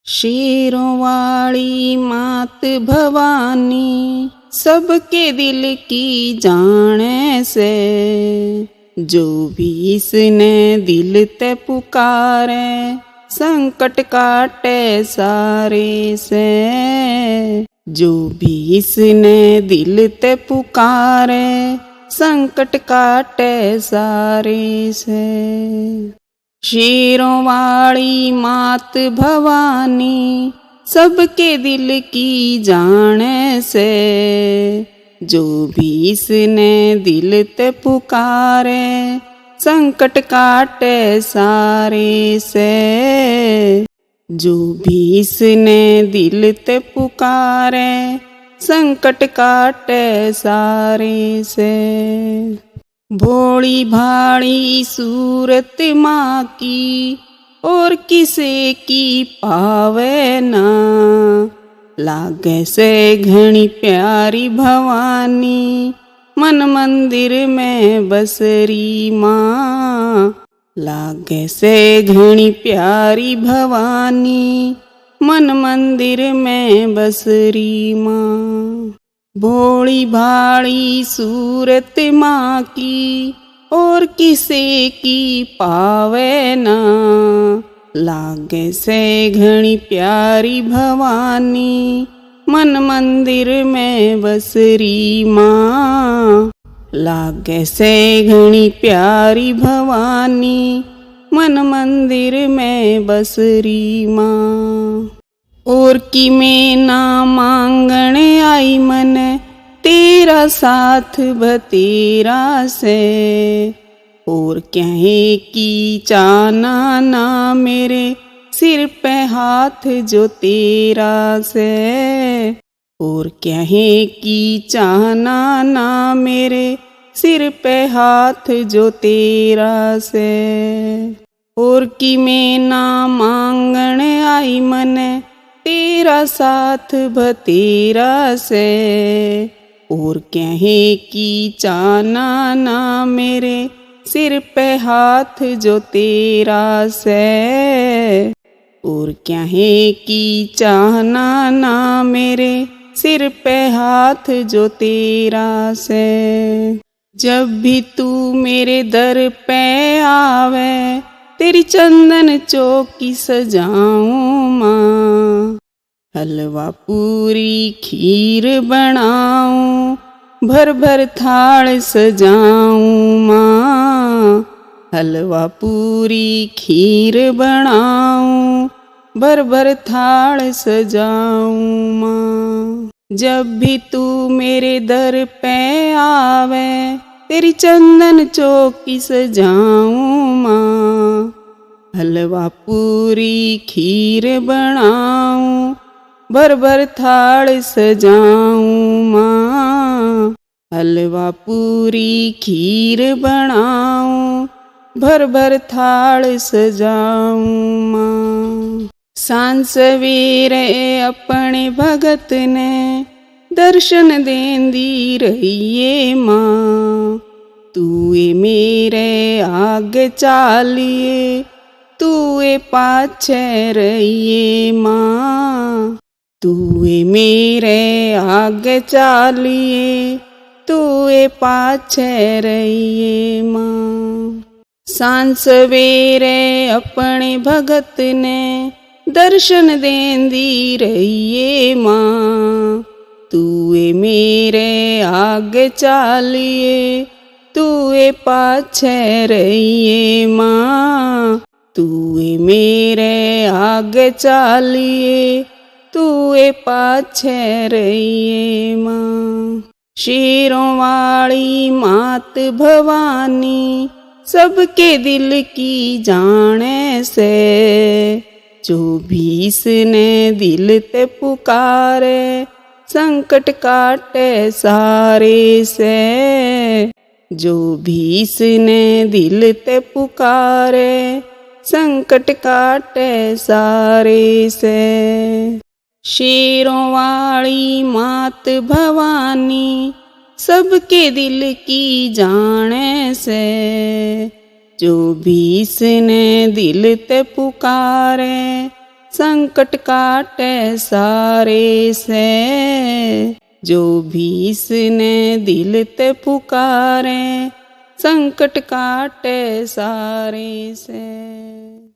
शेरों वाली मात भवानी सबके दिल की जाने से, जो भी इसने दिल ते पुकारे संकट काटे सारे से। जो भी इसने दिल ते पुकारे संकट काटे सारे से। शेरों वाली मात भवानी सबके दिल की जाने से, जो भी इसने दिल ते पुकारे संकट काटे सारे से। जो भी इसने दिल ते पुकारे संकट काटे सारे से। भोली भाली सूरत माँ की और किसे की पावे ना, लागे से घनी प्यारी भवानी मन मंदिर में बसरी माँ। लागे से घनी प्यारी भवानी मन मंदिर में बसरी माँ। भोली भाली सूरत माँ की और किसे की पावे ना, लागे से घनी प्यारी भवानी मन मंदिर में बसरी माँ। लागे से घनी प्यारी भवानी मन मंदिर में बसरी माँ। और कि मैं ना मांगने आई मन तेरा साथ भतेरा से, और कहे कि चाना ना मेरे सिर पे हाथ जो तेरा से। और कहे कि चाना ना मेरे सिर पे हाथ जो तेरा से। और कि मैं ना मांगने आई मन तेरा साथ भतेरा से, और कहे कि चाना ना मेरे सिर पे हाथ जो तेरा से। और कहे कि चाहना ना मेरे सिर पे हाथ जो तेरा से। जब भी तू मेरे दर पे आवे तेरी चंदन चौकी सजाऊं माँ। हलवा पूरी खीर बनाऊं भर भर थाल सजाऊं माँ। हलवा पूरी खीर बनाऊं भर भर थाल सजाऊं माँ। जब भी तू मेरे दर पे आवे तेरी चंदन चौकी सजाऊं माँ। हलवा पूरी खीर बनाऊं भर भर थाल सजाऊं माँ। हलवा पूरी खीर बनाऊं भर भर थाल सजाऊं माँ। सांझ सवेरे अपने भगत ने दर्शन देंदी रहिए माँ। तू ए मेरे आगे चालिए तू ए पाछे रहिए माँ। तू ए मेरे आगे चालिए तू ए पाछे रहिए माँ। सांझ सवेरे अपने भगत ने दर्शन देंदी रहिए माँ। तू ए मेरे आगे चालिए तू ए पाछे रहिए माँ। तू ए मेरे आगे चालिए तू ए पाछे रहिए माँ। शेरों वाली मात भवानी सबके दिल की जाने से, जो भी इसने दिल ते पुकारे संकट काटे सारे से। जो भी इसने दिल ते पुकारे संकट काटे सारे से। शेरों वाली मात भवानी सबके दिल की जाने से, जो भी इसने दिल ते पुकारे संकट काटे सारे से, जो भी इसने दिल ते पुकारे, संकट काटे सारे से।